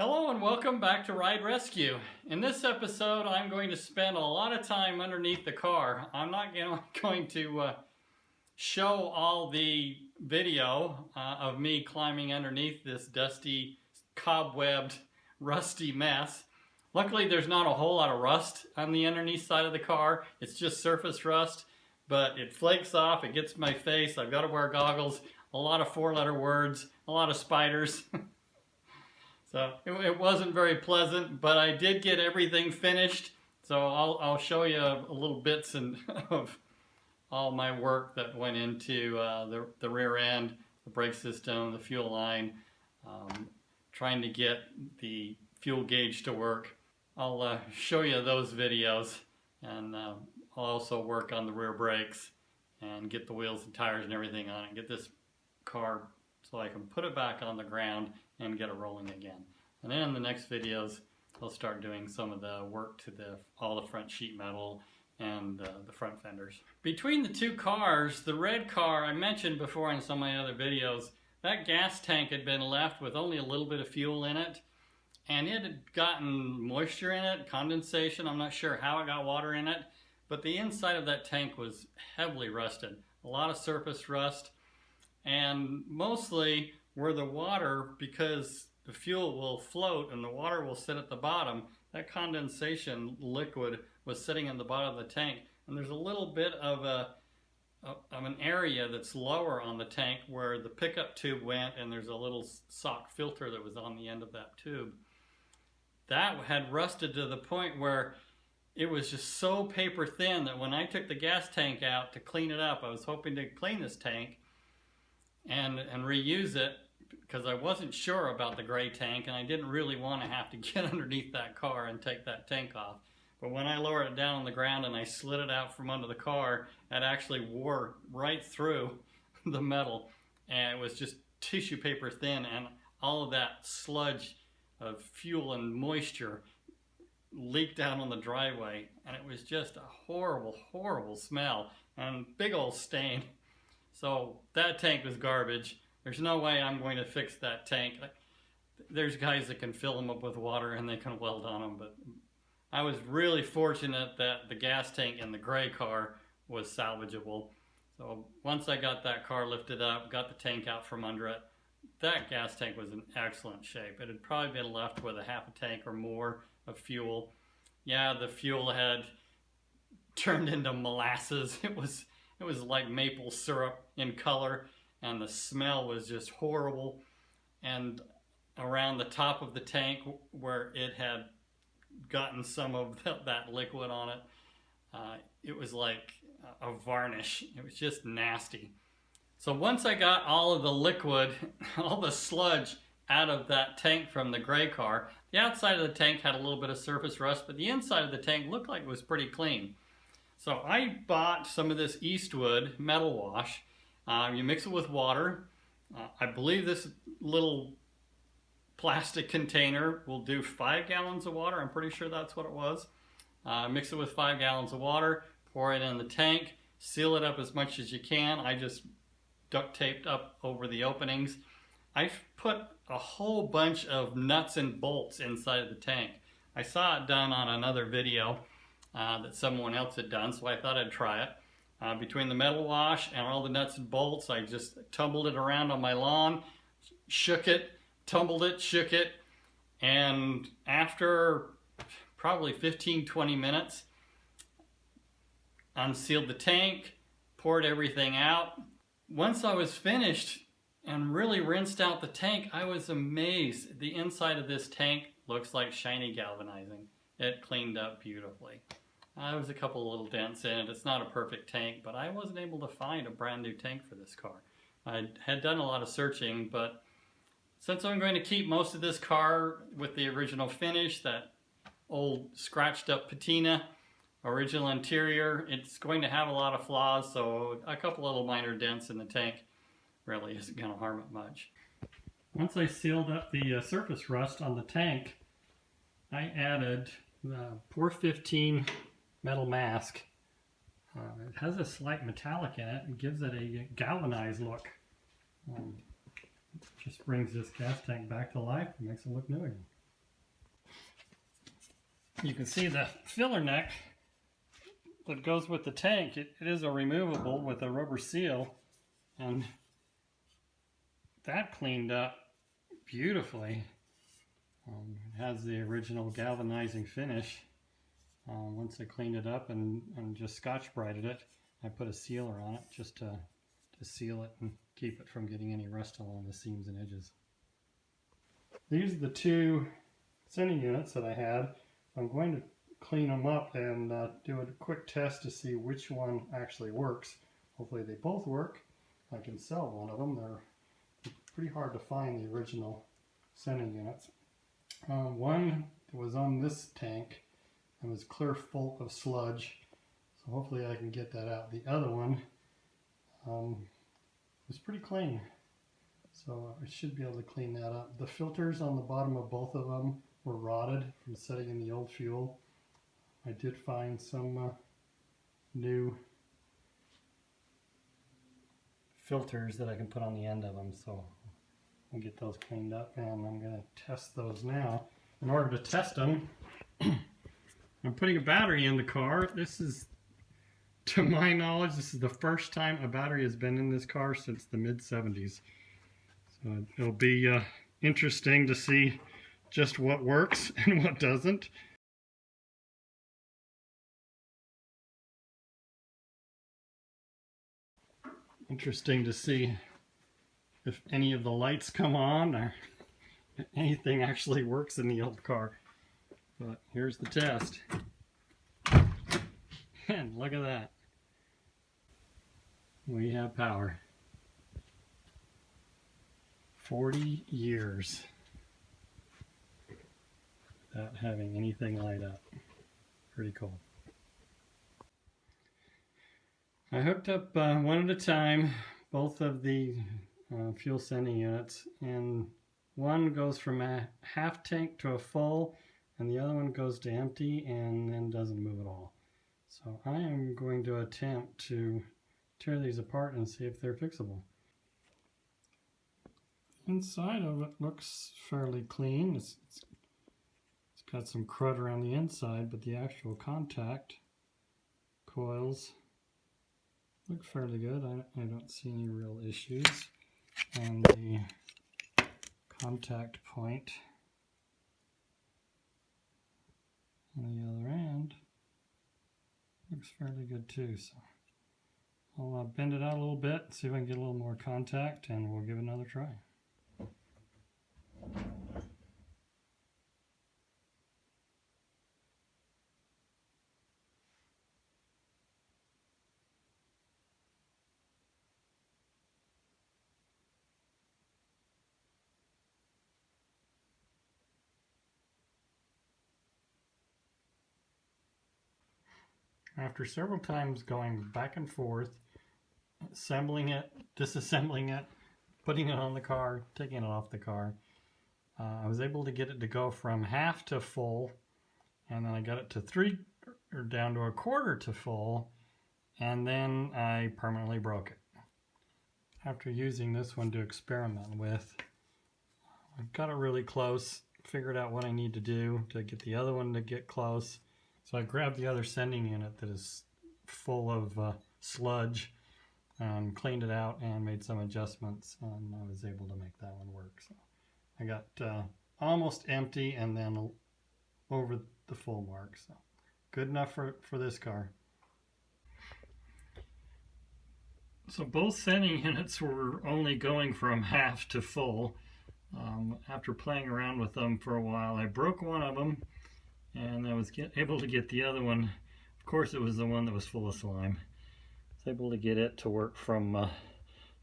Hello and welcome back to Ride Rescue. In this episode I'm going to spend a lot of time underneath the car. I'm not going to show all the video of me climbing underneath this dusty, cobwebbed, rusty mess. Luckily there's not a whole lot of rust on the underneath side of the car. It's just surface rust, but it flakes off, it gets in my face, I've got to wear goggles, a lot of four-letter words, a lot of spiders. So it wasn't very pleasant, but I did get everything finished. So I'll show you a little bits of all my work that went into the rear end, the brake system, the fuel line, trying to get the fuel gauge to work. I'll show you those videos, and I'll also work on the rear brakes and get the wheels and tires and everything on it, get this car so I can put it back on the ground and get it rolling again. And then in the next videos I'll start doing some of the work to all the front sheet metal and the front fenders. Between the two cars, the red car I mentioned before in some of my other videos, that gas tank had been left with only a little bit of fuel in it, and it had gotten moisture in it, condensation. I'm not sure how it got water in it, but the inside of that tank was heavily rusted. A lot of surface rust, and mostly where the water, because the fuel will float and the water will sit at the bottom, that condensation liquid was sitting in the bottom of the tank, and there's a little bit of an area that's lower on the tank where the pickup tube went, and there's a little sock filter that was on the end of that tube. That had rusted to the point where it was just so paper thin that when I took the gas tank out to clean it up, I was hoping to clean this tank and reuse it, because I wasn't sure about the gray tank and I didn't really want to have to get underneath that car and take that tank off. But when I lowered it down on the ground and I slid it out from under the car, it actually wore right through the metal, and it was just tissue paper thin, and all of that sludge of fuel and moisture leaked out on the driveway, and it was just a horrible, horrible smell and big old stain. So that tank was garbage. There's no way I'm going to fix that tank. There's guys that can fill them up with water and they can weld on them, but I was really fortunate that the gas tank in the gray car was salvageable. So once I got that car lifted up, got the tank out from under it, that gas tank was in excellent shape. It had probably been left with a half a tank or more of fuel. Yeah, the fuel had turned into molasses. It was like maple syrup in color, and the smell was just horrible. And around the top of the tank where it had gotten some of that liquid on it, it was like a varnish. It was just nasty. So once I got all of the liquid, all the sludge out of that tank from the gray car, the outside of the tank had a little bit of surface rust, but the inside of the tank looked like it was pretty clean. So I bought some of this Eastwood metal wash. You mix it with water. I believe this little plastic container will do 5 gallons of water. I'm pretty sure that's what it was. Mix it with 5 gallons of water, pour it in the tank, seal it up as much as you can. I just duct taped up over the openings. I put a whole bunch of nuts and bolts inside of the tank. I saw it done on another video that someone else had done, so I thought I'd try it. Between the metal wash and all the nuts and bolts, I just tumbled it around on my lawn, shook it, tumbled it, shook it, and after probably 15-20 minutes, unsealed the tank, poured everything out. Once I was finished and really rinsed out the tank, I was amazed. The inside of this tank looks like shiny galvanizing. It cleaned up beautifully. There was a couple of little dents in it. It's not a perfect tank, but I wasn't able to find a brand new tank for this car. I had done a lot of searching, but since I'm going to keep most of this car with the original finish, that old scratched up patina, original interior, it's going to have a lot of flaws, so a couple little minor dents in the tank really isn't going to harm it much. Once I sealed up the surface rust on the tank, I added the Pour 15 metal mask. It has a slight metallic in it and gives it a galvanized look. Just brings this gas tank back to life and makes it look new again. You can see the filler neck that goes with the tank. It is a removable with a rubber seal, and that cleaned up beautifully. It has the original galvanizing finish. Once I cleaned it up and just Scotch-Brighted it, I put a sealer on it just to seal it and keep it from getting any rust along the seams and edges. These are the two sending units that I had. I'm going to clean them up and do a quick test to see which one actually works. Hopefully they both work. I can sell one of them. They're pretty hard to find, the original sending units. One was on this tank and was clear full of sludge, so hopefully I can get that out. The other one was pretty clean, so I should be able to clean that up. The filters on the bottom of both of them were rotted from setting in the old fuel. I did find some new filters that I can put on the end of them, so I'll get those cleaned up, and I'm going to test those now. In order to test them, I'm putting a battery in the car. This is, to my knowledge, this is the first time a battery has been in this car since the mid-70s. So it'll be interesting to see just what works and what doesn't. Interesting to see if any of the lights come on or if anything actually works in the old car. But here's the test. And look at that. We have power. 40 years without having anything light up. Pretty cool. I hooked up one at a time both of the fuel sending units, and one goes from a half tank to a full, and the other one goes to empty and then doesn't move at all. So I am going to attempt to tear these apart and see if they're fixable. Inside of it looks fairly clean. It's got some crud around the inside, but the actual contact coils look fairly good. I don't see any real issues. And the contact point on the other end looks fairly good too. So I'll bend it out a little bit, see if I can get a little more contact, and we'll give it another try. After several times going back and forth, assembling it, disassembling it, putting it on the car, taking it off the car, I was able to get it to go from half to full, and then I got it to down to a quarter to full, and then I permanently broke it. After using this one to experiment with, I've got it really close, figured out what I need to do to get the other one to get close. So I grabbed the other sending unit that is full of sludge and cleaned it out and made some adjustments, and I was able to make that one work. So I got almost empty and then over the full mark. So good enough for this car. So both sending units were only going from half to full. After playing around with them for a while, I broke one of them, and I was able to get the other one. Of course, it was the one that was full of slime. I was able to get it to work from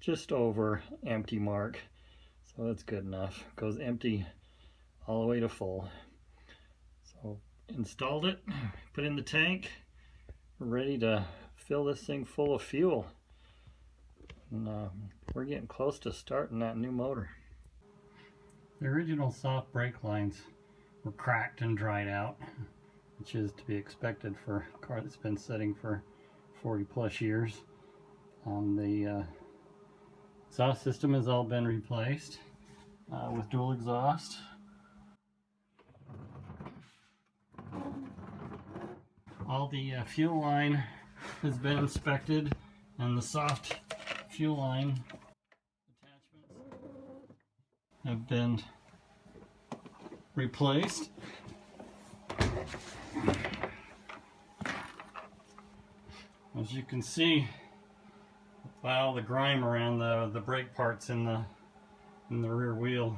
just over empty mark. So that's good enough. It goes empty all the way to full. So installed it, put in the tank, ready to fill this thing full of fuel. And we're getting close to starting that new motor. The original soft brake lines were cracked and dried out, which is to be expected for a car that's been sitting for 40 plus years. The exhaust system has all been replaced with dual exhaust. All the fuel line has been inspected, and the soft fuel line attachments have been replaced. As you can see by all the grime around the brake parts in the rear wheel,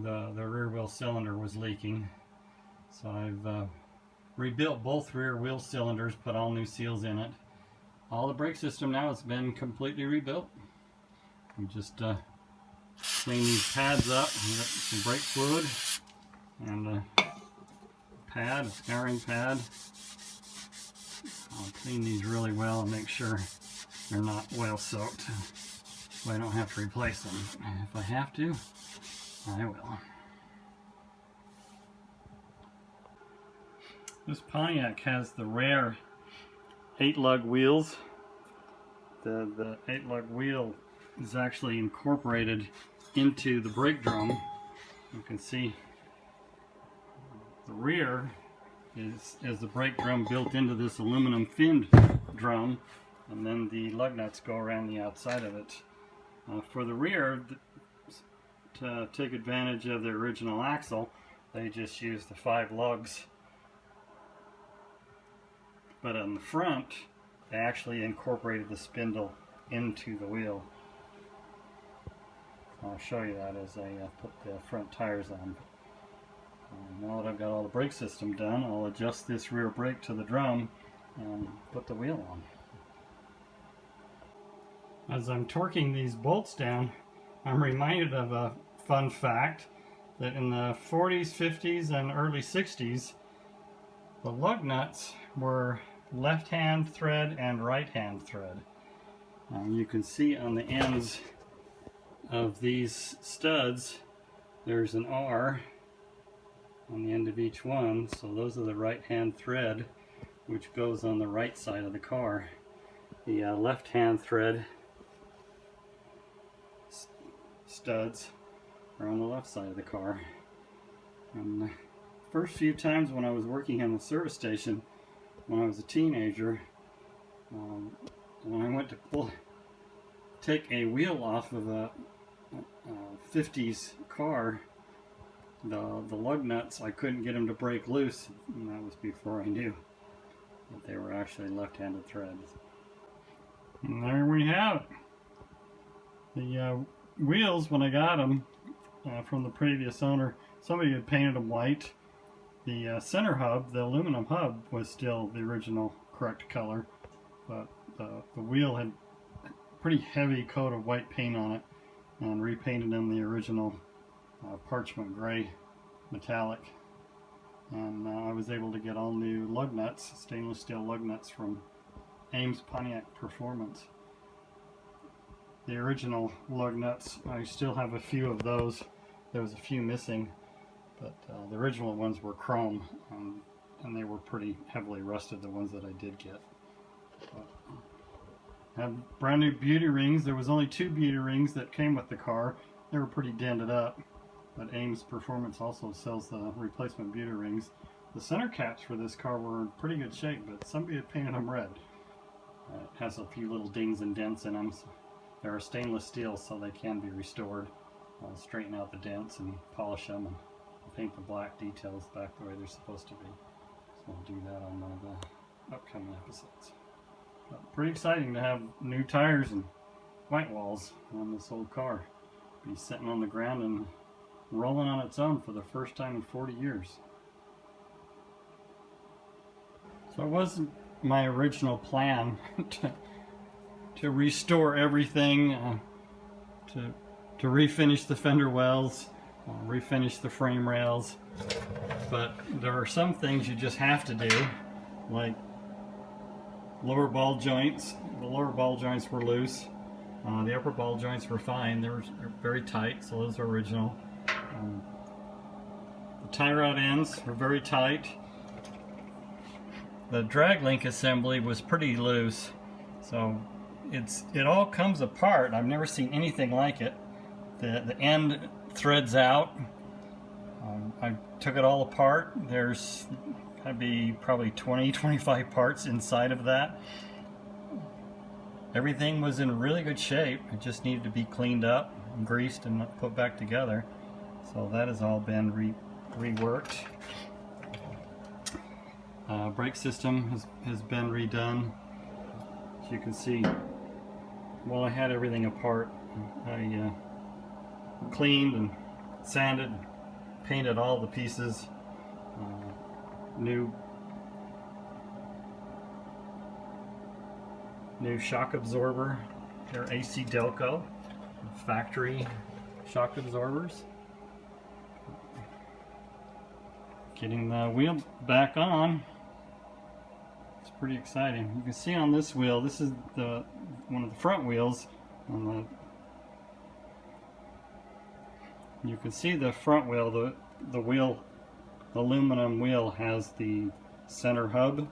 the rear wheel cylinder was leaking. So I've rebuilt both rear wheel cylinders, put all new seals in it. All the brake system now has been completely rebuilt. I'm just clean these pads up. I've got some brake fluid and a pad, a scouring pad. I'll clean these really well and make sure they're not well soaked, so I don't have to replace them. If I have to, I will. This Pontiac has the rare 8-lug wheels. The 8-lug wheel is actually incorporated into the brake drum. You can see the rear is the brake drum built into this aluminum finned drum, and then the lug nuts go around the outside of it. For the rear, to take advantage of the original axle, they just use the 5 lugs. But on the front, they actually incorporated the spindle into the wheel. I'll show you that as I put the front tires on. Now that I've got all the brake system done, I'll adjust this rear brake to the drum and put the wheel on. As I'm torquing these bolts down, I'm reminded of a fun fact that in the 40s, 50s, and early 60s, the lug nuts were left-hand thread and right-hand thread. You can see on the ends of these studs, there's an R on the end of each one, so those are the right-hand thread, which goes on the right side of the car. The left-hand thread studs are on the left side of the car. And the first few times when I was working in the service station, when I was a teenager, when I went to take a wheel off of a 50s car, the lug nuts, I couldn't get them to break loose, and that was before I knew that they were actually left-handed threads. And there we have it. The wheels, when I got them from the previous owner, somebody had painted them white. The center hub, the aluminum hub, was still the original correct color, but the wheel had a pretty heavy coat of white paint on it, and repainted them the original parchment gray metallic. And I was able to get all new lug nuts, stainless steel lug nuts from Ames Pontiac Performance. The original lug nuts, I still have a few of those. There was a few missing, but the original ones were chrome, and they were pretty heavily rusted, the ones that I did get. Had brand new beauty rings. There was only 2 beauty rings that came with the car. They were pretty dented up, but Ames Performance also sells the replacement beauty rings. The center caps for this car were in pretty good shape, but somebody had painted them red. It has a few little dings and dents in them. They're stainless steel, so they can be restored. I'll straighten out the dents and polish them and paint the black details back the way they're supposed to be. So I'll do that on one of the upcoming episodes. But pretty exciting to have new tires and white walls on this old car. Be sitting on the ground and rolling on its own for the first time in 40 years. So it wasn't my original plan to restore everything, to refinish the fender wells, refinish the frame rails, but there are some things you just have to do, like lower ball joints. The lower ball joints were loose. The upper ball joints were fine. They're very tight, so those are original. The tie rod ends were very tight. The drag link assembly was pretty loose, so it all comes apart. I've never seen anything like it. The end threads out. I took it all apart. There's That'd be probably 20-25 parts inside of that. Everything was in really good shape. It just needed to be cleaned up, and greased, and put back together. So that has all been reworked. Brake system has been redone. As you can see, while I had everything apart, I cleaned and sanded, painted all the pieces. New shock absorber. They're AC Delco, factory shock absorbers. Getting the wheel back on. It's pretty exciting. You can see on this wheel, this is one of the front wheels. You can see the front wheel, the wheel, aluminum wheel has the center hub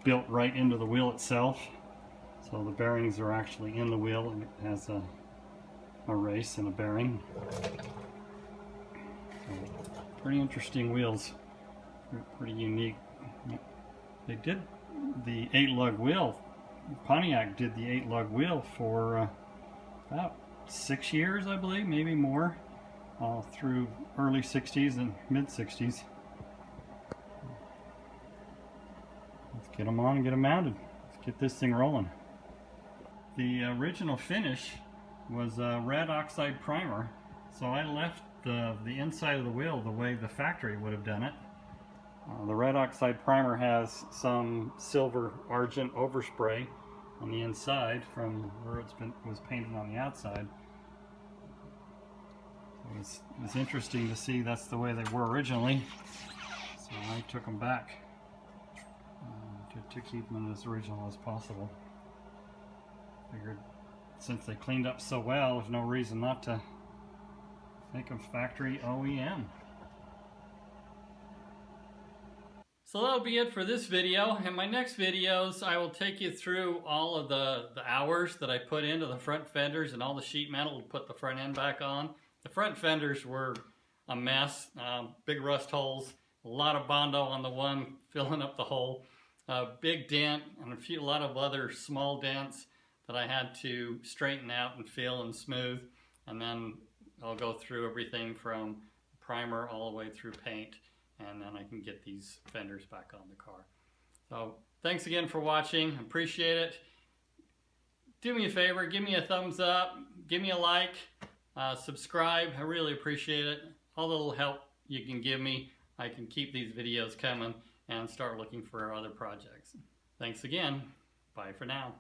built right into the wheel itself. So the bearings are actually in the wheel, and it has a race and a bearing. Pretty interesting wheels. They're pretty unique. They did the 8-lug wheel. Pontiac did the 8-lug wheel for about 6 years, I believe, maybe more, through early 60s and mid 60s. Let's get them on and get them mounted. Let's get this thing rolling. The original finish was red oxide primer, so I left the inside of the wheel the way the factory would have done it. The red oxide primer has some silver argent overspray on the inside from where was painted on the outside. It was interesting to see that's the way they were originally, so I took them back to keep them as original as possible. Figured since they cleaned up so well, there's no reason not to make them factory OEM. So that'll be it for this video. In my next videos, I will take you through all of the hours that I put into the front fenders and all the sheet metal to put the front end back on. The front fenders were a mess, big rust holes, a lot of Bondo on the one filling up the hole, a big dent, and a lot of other small dents that I had to straighten out and fill and smooth. And then I'll go through everything from primer all the way through paint, and then I can get these fenders back on the car. So thanks again for watching. Appreciate it. Do me a favor, give me a thumbs up, give me a like, subscribe. I really appreciate it. All the little help you can give me, I can keep these videos coming and start looking for other projects. Thanks again. Bye for now.